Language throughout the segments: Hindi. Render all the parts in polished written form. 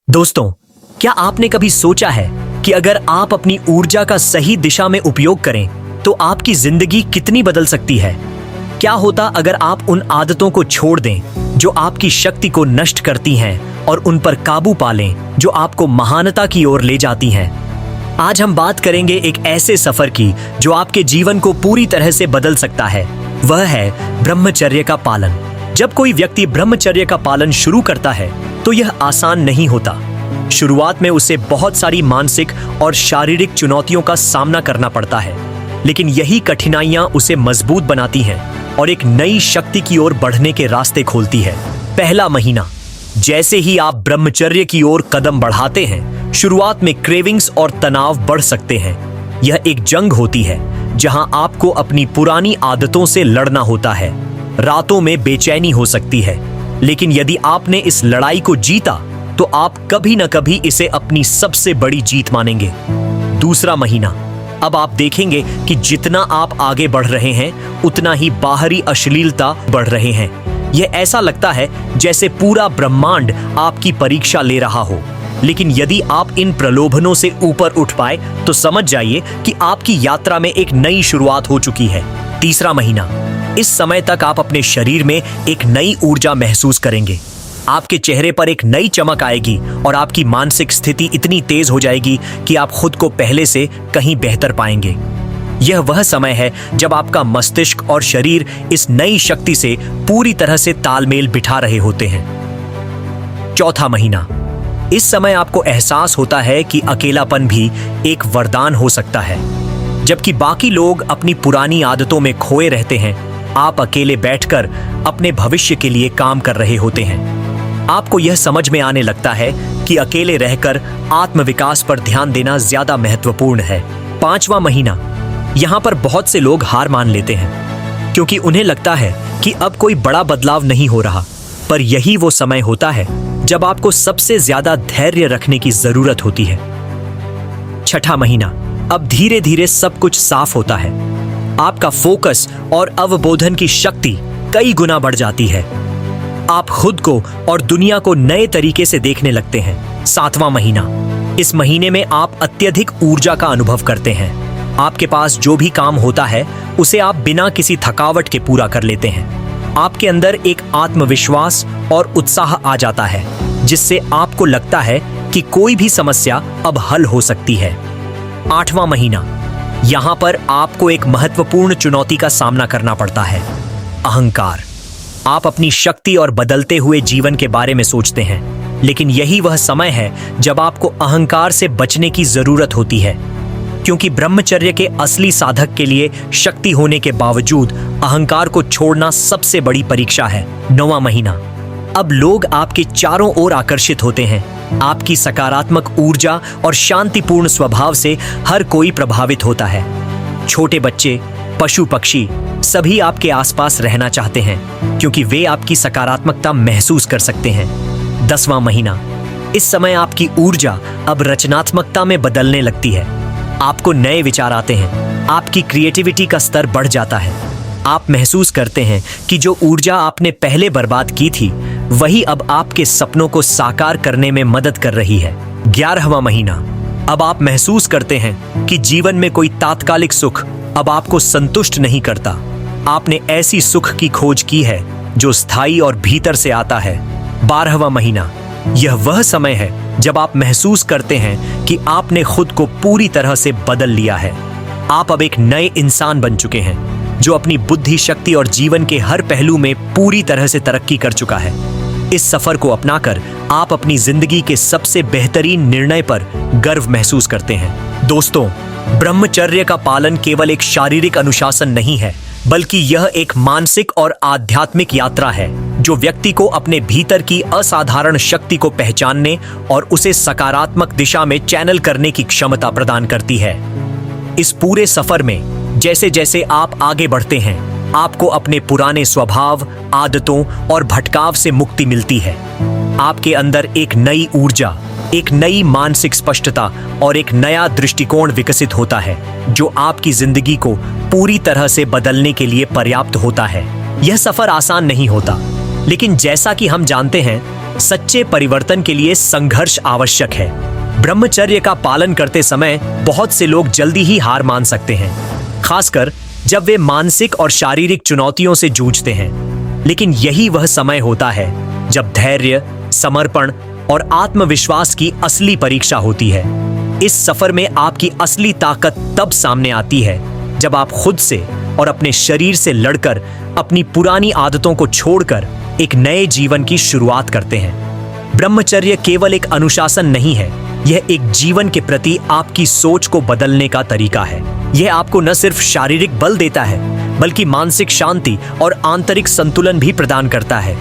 दोस्तों, क्या आपने कभी सोचा है कि अगर आप अपनी ऊर्जा का सही दिशा में उपयोग करें तो आपकी जिंदगी कितनी बदल सकती है? क्या होता अगर आप उन आदतों को छोड़ दें जो आपकी शक्ति को नष्ट करती हैं और उन पर काबू पा लें जो आपको महानता की ओर ले जाती हैं? आज हम बात करेंगे एक ऐसे सफर की जो आपके जीवन को पूरी तरह से बदल सकता है। वह है ब्रह्मचर्य का पालन। जब कोई व्यक्ति ब्रह्मचर्य का पालन शुरू करता है तो यह आसान नहीं होता। शुरुआत में उसे बहुत सारी मानसिक और शारीरिक चुनौतियों का सामना करना पड़ता है, लेकिन यही कठिनाइयां उसे मजबूत बनाती हैं और एक नई शक्ति की ओर बढ़ने के रास्ते खोलती है। पहला महीना। जैसे ही आप ब्रह्मचर्य की ओर कदम बढ़ाते हैं, शुरुआत में क्रेविंग्स और तनाव बढ़ सकते हैं। यह एक जंग होती है जहां आपको अपनी पुरानी आदतों से लड़ना होता है। रातों में बेचैनी हो सकती है, लेकिन यदि आपने इस लड़ाई को जीता तो आप कभी न कभी इसे अपनी सबसे बड़ी जीत मानेंगे। दूसरा महीना। अब आप देखेंगे कि जितना आप आगे बढ़ रहे हैं उतना ही बाहरी अश्लीलता बढ़ रहे हैं। यह ऐसा लगता है जैसे पूरा ब्रह्मांड आपकी परीक्षा ले रहा हो, लेकिन यदि आप इन प्रलोभनों से ऊपर उठ पाए तो समझ जाइए कि आपकी यात्रा में एक नई शुरुआत हो चुकी है। तीसरा महीना। इस समय तक आप अपने शरीर में एक नई ऊर्जा महसूस करेंगे। आपके चेहरे पर एक नई चमक आएगी और आपकी मानसिक स्थिति इतनी तेज हो जाएगी कि आप खुद को पहले से कहीं बेहतर पाएंगे। यह वह समय है जब आपका मस्तिष्क और शरीर इस नई शक्ति से पूरी तरह से तालमेल बिठा रहे होते हैं। चौथा महीना। इस समय आपको एहसास होता है कि अकेलापन भी एक वरदान हो सकता है। जबकि बाकी लोग अपनी पुरानी आदतों में खोए रहते हैं, आप अकेले बैठकर अपने भविष्य के लिए काम कर रहे होते हैं। आपको यह समझ में आने लगता है कि अकेले रहकर आत्मविकास पर ध्यान देना ज्यादा महत्वपूर्ण है। पांचवा महीना। यहाँ पर बहुत से लोग हार मान लेते हैं क्योंकि उन्हें लगता है कि अब कोई बड़ा बदलाव नहीं हो रहा, पर यही वो समय होता है जब आपको सबसे ज्यादा धैर्य रखने की जरूरत होती है। छठा महीना। अब धीरे धीरे सब कुछ साफ होता है। आपका फोकस और अवबोधन की शक्ति कई गुना बढ़ जाती है। आप खुद को और दुनिया को नए तरीके से देखने लगते हैं। सातवां महीना। इस महीने में आप अत्यधिक ऊर्जा का अनुभव करते हैं। आपके पास जो भी काम होता है उसे आप बिना किसी थकावट के पूरा कर लेते हैं। आपके अंदर एक आत्मविश्वास और उत्साह आ जाता है जिससे आपको लगता है कि कोई भी समस्या अब हल हो सकती है। आठवां महीना। यहाँ पर आपको एक महत्वपूर्ण चुनौती का सामना करना पड़ता है, अहंकार। आप अपनी शक्ति और बदलते हुए जीवन के बारे में सोचते हैं, लेकिन यही वह समय है जब आपको अहंकार से बचने की जरूरत होती है, क्योंकि ब्रह्मचर्य के असली साधक के लिए शक्ति होने के बावजूद अहंकार को छोड़ना सबसे बड़ी परीक्षा है। नौवां महीना। अब लोग आपके चारों ओर आकर्षित होते हैं। आपकी सकारात्मक ऊर्जा और शांतिपूर्ण स्वभाव से हर कोई प्रभावित होता है। छोटे बच्चे, पशु पक्षी सभी आपके आसपास रहना चाहते हैं क्योंकि वे आपकी सकारात्मकता महसूस कर सकते हैं। 10वां महीना। इस समय आपकी ऊर्जा अब रचनात्मकता में बदलने लगती है। आपको नए विचार आते हैं। आपकी क्रिएटिविटी का स्तर बढ़ जाता है। आप महसूस करते हैं कि जो ऊर्जा आपने पहले बर्बाद की थी वही अब आपके सपनों को साकार करने में मदद कर रही है। 11वां महीना। अब आप महसूस करते हैं कि जीवन में कोई तात्कालिक सुख अब आपको संतुष्ट नहीं करता। आपने ऐसी सुख की खोज की है जो स्थायी और भीतर से आता है। 12वां महीना। यह वह समय है जब आप महसूस करते हैं कि आपने खुद को पूरी तरह से बदल लिया है। आप अब एक नए इंसान बन चुके हैं जो अपनी बुद्धि शक्ति और जीवन के हर पहलू में पूरी तरह से तरक्की कर चुका है। इस सफर को अपनाकर आप अपनी जिंदगी के सबसे बेहतरीन निर्णय पर गर्व महसूस करते हैं। दोस्तों, ब्रह्मचर्य का पालन केवल एक शारीरिक अनुशासन नहीं है, बल्कि यह एक मानसिक और आध्यात्मिक यात्रा है जो व्यक्ति को अपने भीतर की असाधारण शक्ति को पहचानने और उसे सकारात्मक दिशा में चैनल करने की क्षमता प्रदान करती है। इस पूरे सफर में जैसे जैसे आप आगे बढ़ते हैं, आपको अपने पुराने स्वभाव, आदतों और भटकाव से मुक्ति मिलती है। आपके अंदर एक नई ऊर्जा, एक नई मानसिक स्पष्टता और एक नया दृष्टिकोण विकसित होता है जो आपकी जिंदगी को पूरी तरह से बदलने के लिए पर्याप्त होता है। यह सफर आसान नहीं होता, लेकिन जैसा कि हम जानते हैं सच्चे परिवर्तन के लिए संघर्ष आवश्यक है। ब्रह्मचर्य का पालन करते समय बहुत से लोग जल्दी ही हार मान सकते हैं, खासकर जब वे मानसिक और शारीरिक चुनौतियों से जूझते हैं। लेकिन यही वह समय होता है जब धैर्य, समर्पण और आत्मविश्वास की असली परीक्षा होती है। इस सफर में आपकी असली ताकत तब सामने आती है जब आप खुद से और अपने शरीर से लड़कर अपनी पुरानी आदतों को छोड़कर एक नए जीवन की शुरुआत करते हैं। ब्रह्मचर्य केवल एक अनुशासन नहीं है, यह एक जीवन के प्रति आपकी सोच को बदलने का तरीका है। यह आपको न सिर्फ शारीरिक बल देता है, बल्कि मानसिक शांति और आंतरिक संतुलन भी प्रदान करता है।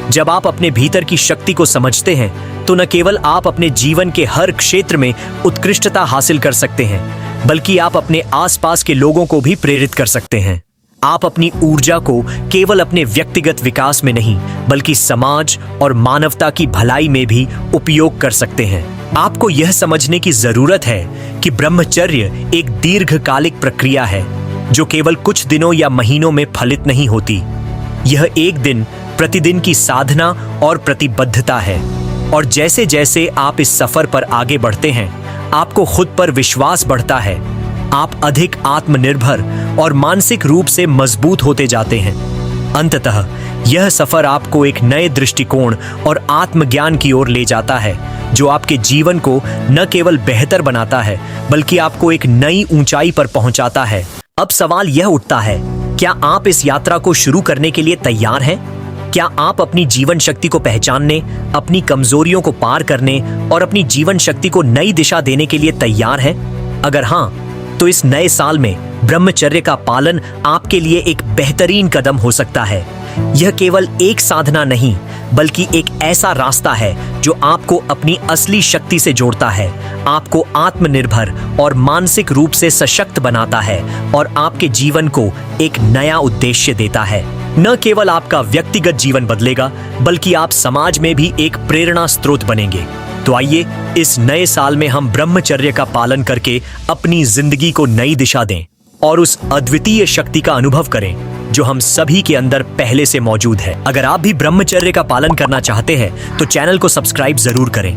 जब आप अपने भीतर की शक्ति को समझते हैं, तो न केवल आप अपने जीवन के हर क्षेत्र में उत्कृष्टता हासिल कर सकते हैं, बल्कि आप अपने आसपास के लोगों को भी प्रेरित कर सकते हैं। आप अपनी ऊर्जा को केवल अपने व्यक्तिगत विकास में नहीं, बल्कि समाज और मानवता की भलाई में भी उपयोग कर सकते हैं। आपको यह समझने की जरूरत है कि ब्रह्मचर्य एक दीर्घकालिक प्रक्रिया है जो केवल कुछ दिनों या महीनों में फलित नहीं होती। यह एक दिन प्रतिदिन की साधना और प्रतिबद्धता है, और जैसे जैसे आप इस सफर पर आगे बढ़ते हैं, आपको खुद पर विश्वास बढ़ता है। आप अधिक आत्मनिर्भर और मानसिक रूप से मजबूत होते जाते हैं। अंततः यह सफर आपको एक नए दृष्टिकोण और आत्मज्ञान की ओर ले जाता है, जो आपके जीवन को न केवल बेहतर बनाता है, बल्कि आपको एक नई ऊंचाई पर पहुंचाता है। अब सवाल यह उठता है, क्या आप इस यात्रा को शुरू करने के लिए तैयार हैं? क्या आप अपनी जीवन शक्ति को पहचानने, अपनी कमजोरियों को पार करने और अपनी जीवन शक्ति को नई दिशा देने के लिए तैयार हैं? अगर हाँ, तो इस नए साल में ब्रह्मचर्य का पालन आपके लिए एक बेहतरीन कदम हो सकता है। यह केवल एक साधना नहीं, बल्कि एक ऐसा रास्ता है जो आपको अपनी असली शक्ति से जोड़ता है, आपको आत्मनिर्भर और मानसिक रूप से सशक्त बनाता है और आपके जीवन को एक नया उद्देश्य देता है। न केवल आपका व्यक्तिगत जीवन बदलेगा, बल्कि आप समाज में भी एक प्रेरणा स्रोत बनेंगे। तो आइए इस नए साल में हम ब्रह्मचर्य का पालन करके अपनी जिंदगी को नई दिशा दें और उस अद्वितीय शक्ति का अनुभव करें जो हम सभी के अंदर पहले से मौजूद है। अगर आप भी ब्रह्मचर्य का पालन करना चाहते हैं तो चैनल को सब्सक्राइब जरूर करें